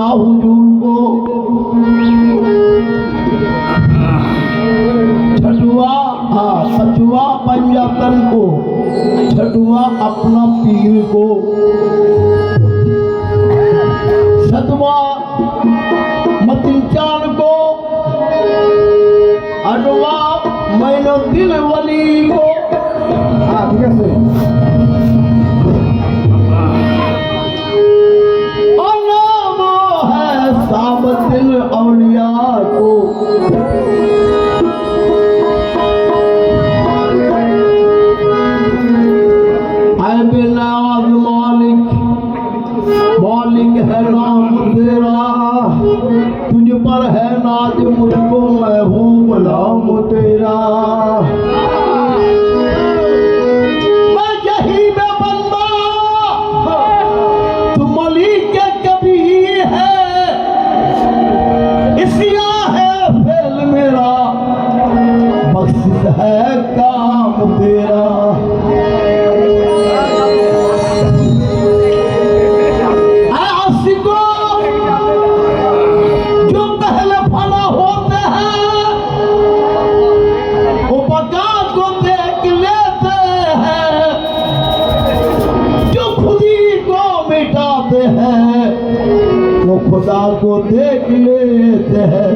अल्लाह हुजूर को छठवा पंजातन को, छठवा अपना पीर को, सतवा मतिन चांद को, अठवा मैनो दिल वली को। ठीक है और नाम है साबतिल औलिया को। मालिक है नाम तेरा, तुझ पर है नाज मुझको, मैं हूँ गुलाम तेरा। मैं यही में बंदा, तू मलिक कभी है, इसिया है फेल मेरा, बख्शिश है काम तेरा। वो खुदा को देख लेते हैं,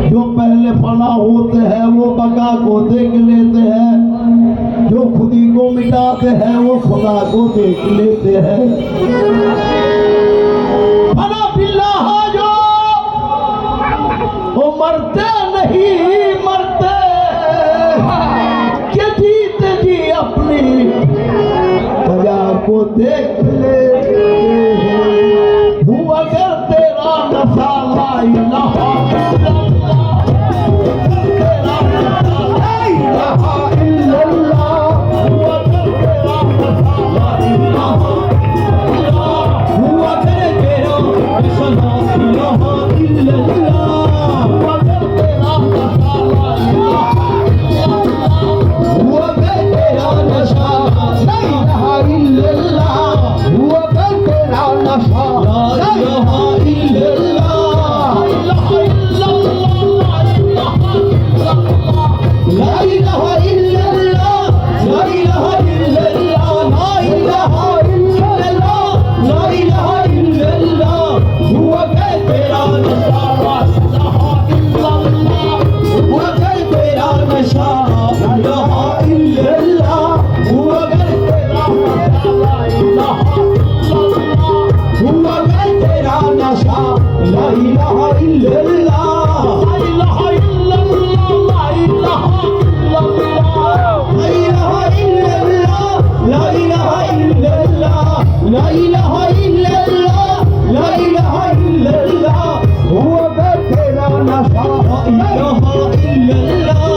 जो पहले फना होते हैं वो बका को देख लेते हैं, जो खुदी को मिटाते हैं वो खुदा को देख लेते हैं। फना बिल्लाह जो वो मरते नहीं मरते, कि जीते जी अपनी सजा को देख लेते हैं। अगर तेरा नशा ला इलाहा इल्लल्लाह, तेरा नशा ला इलाहा इल्लल्लाह, अगर तेरा नशा ला इलाहा इल्लल्लाह, अगर तेरा नशा ला इलाहा इल्लल्लाह, अगर तेरा नशा ला इलाहा इल्लल्लाह, अगर तेरा नशा ला इलाहा इल्लल्लाह,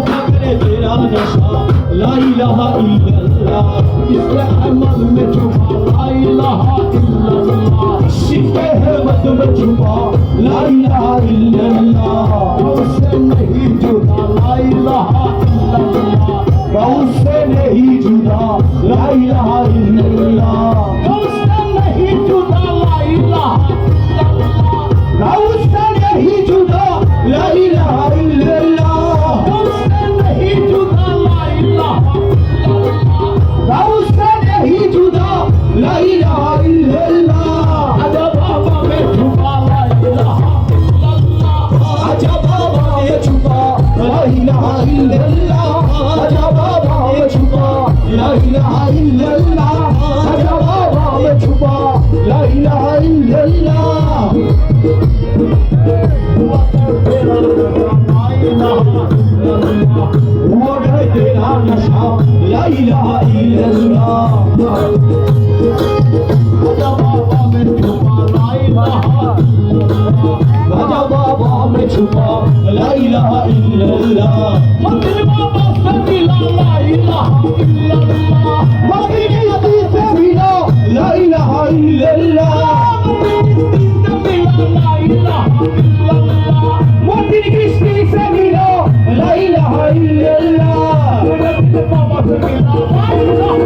अगर तेरा नशा ला इलाहा इल्लल्लाह, इसके अहमद में छुपा ला इलाहा इल्लल्लाह, इसके अहमद में छुपा ला इलाहा इल्लल्लाह, उससे नहीं जुदा ला इलाहा इल्लल्लाह, उससे नहीं जुदा ला इलाहा इल्लल्लाह, उससे नहीं जुदा ला इलाहा इल्लल्लाह मदीने बाबा से मिला ला इलाहा इल्लल्लाह मदीने नबी से मिला ला इलाहा इल्लल्लाह मदीने कृष्ण से मिला ला इलाहा इल्लल्लाह मदीने बाबा से मिला ला इलाहा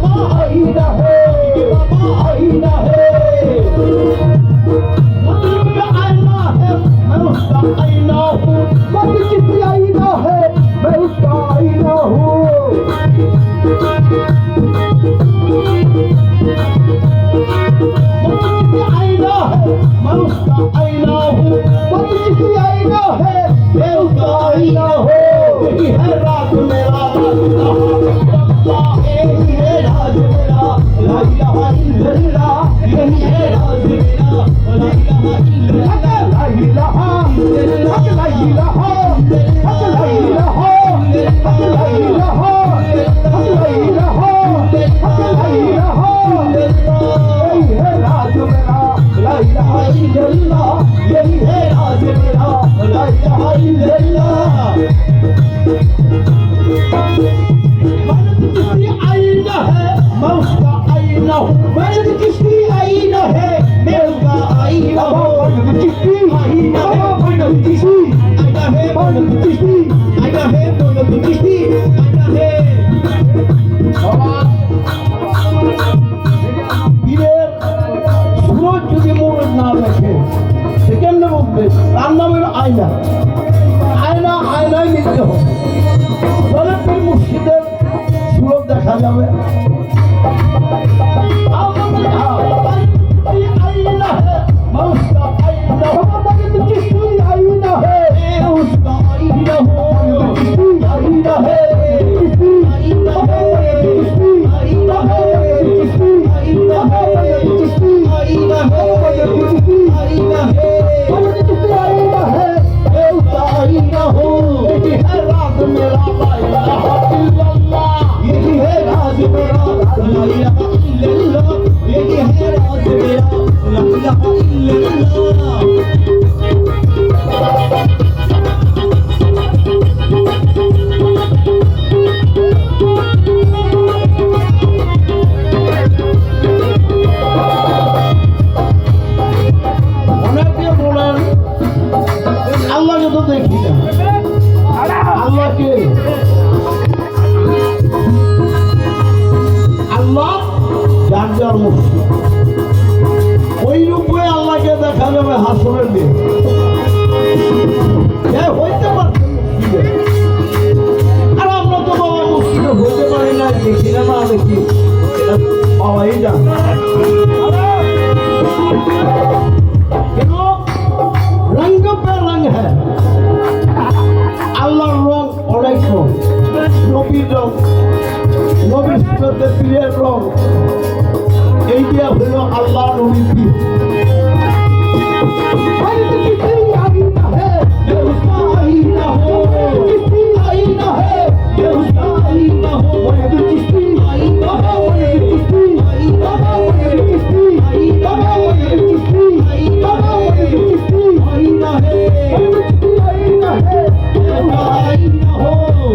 Baba आईना है, बाबा आईना है। मतलब का आईना है, मैं उसका आईना हूँ। मत किसी आईना है, मैं उसका आईना हूँ। आईना है, मैं उसका आईना हूँ। मत किसी आईना है, मैं उसका आईना हूँ। यही है राज मेरा, यही है राज मेरा, ला इलाहा इल्लल्लाह। यही है राज मेरा, ला इलाहा इल्लल्लाह। ला इलाहा इल्लल्लाह, ला इलाहा इल्लल्लाह, ला इलाहा इल्लल्लाह, ला इलाहा इल्लल्लाह, ला इलाहा इल्लल्लाह। यही है राज मेरा, ला इलाहा इल्लल्लाह। यही है राज मेरा, ला इलाहा इल्लल्लाह। किसी आईना है, मैं उसका आईना हूँ। मर्द किसी आईना है, मैं उसका आईना हूँ। मर्द किसी आईना है, मर्द किसी आईना है, मर्द किसी आईना है, मर्द किसी आईना है। পীরের সুরজ যদি মোড় না দেখে সে কেমনে বুঝবে? তার নাম হলো আয়না। আয়না আয়নায় নিতে হবে, তাহলে পীর মুর্শিদের সুরজ দেখা যাবে। आईना है, मैं उसका आईना हूँ। किसी आईना है, मैं उसका आईना हूँ। किसी आईना है, किसी आईना है, किसी आईना है, किसी आईना है, किसी आईना है, किसी आईना है, किसी आईना है, मैं उसका आईना हूँ। यही है राज मेरा, ला इलाहा इल्लल्लाह। यही है राज मेरा, ला इलाहा इल्लल्लाह। यही है राज मेरा, ला इलाहा इल्लल्लाह। অনেকে বলেন আল্লাহকে তো দেখি না। আল্লাহকে আল্লাহ যার যার মুর্শিদ, ওই রূপে আল্লাহকে দেখা যাবে হাসরের দিন। হইতে পারছে মুর্শিদে, আর আমরা তো বাবা মুর্শিদে হইতে পারি না, দেখি না, না দেখি, এটা পাওয়াই যায় না। রঙ পে রঙ হ্যাঁ, আল্লাহর রং অনেক রং। নবীর রং, নবীর সুন্নতের পীরের রং, এই দিয়া হইল আল্লাহ নবী পীর। किसी आईना है, मैं उसका आईना हूँ। किसी आईना है, मैं उसका आईना हूँ। किसी आईना है, किसी आईना है, किसी आईना है, किसी आईना है, किसी आईना है, किसी आईना है, मैं उसका आईना हूँ।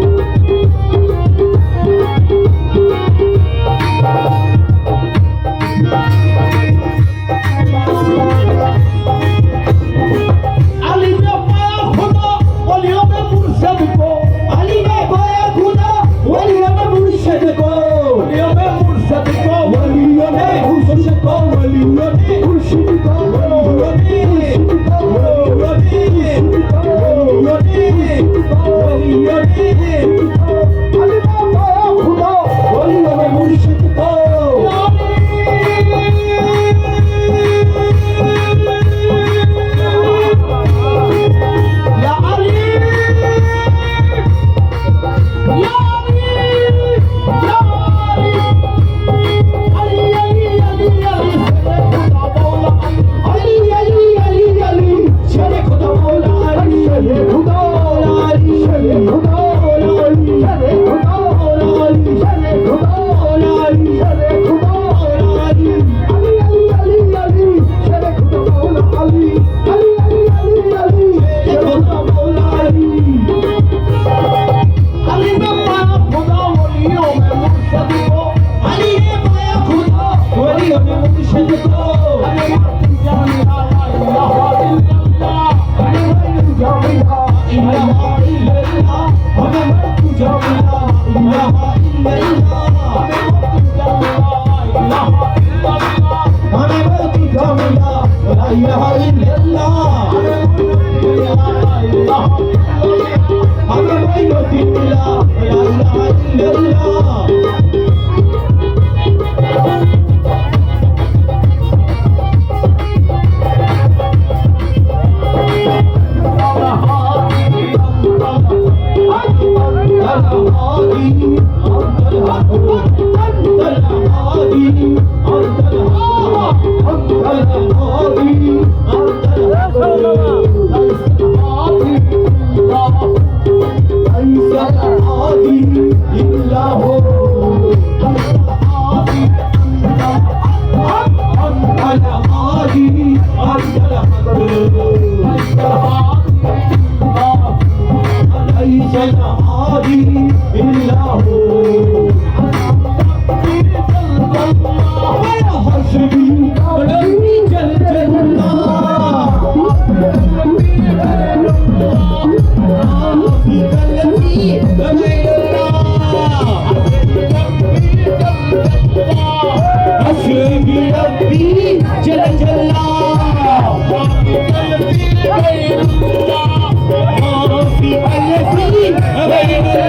खुदा Hey,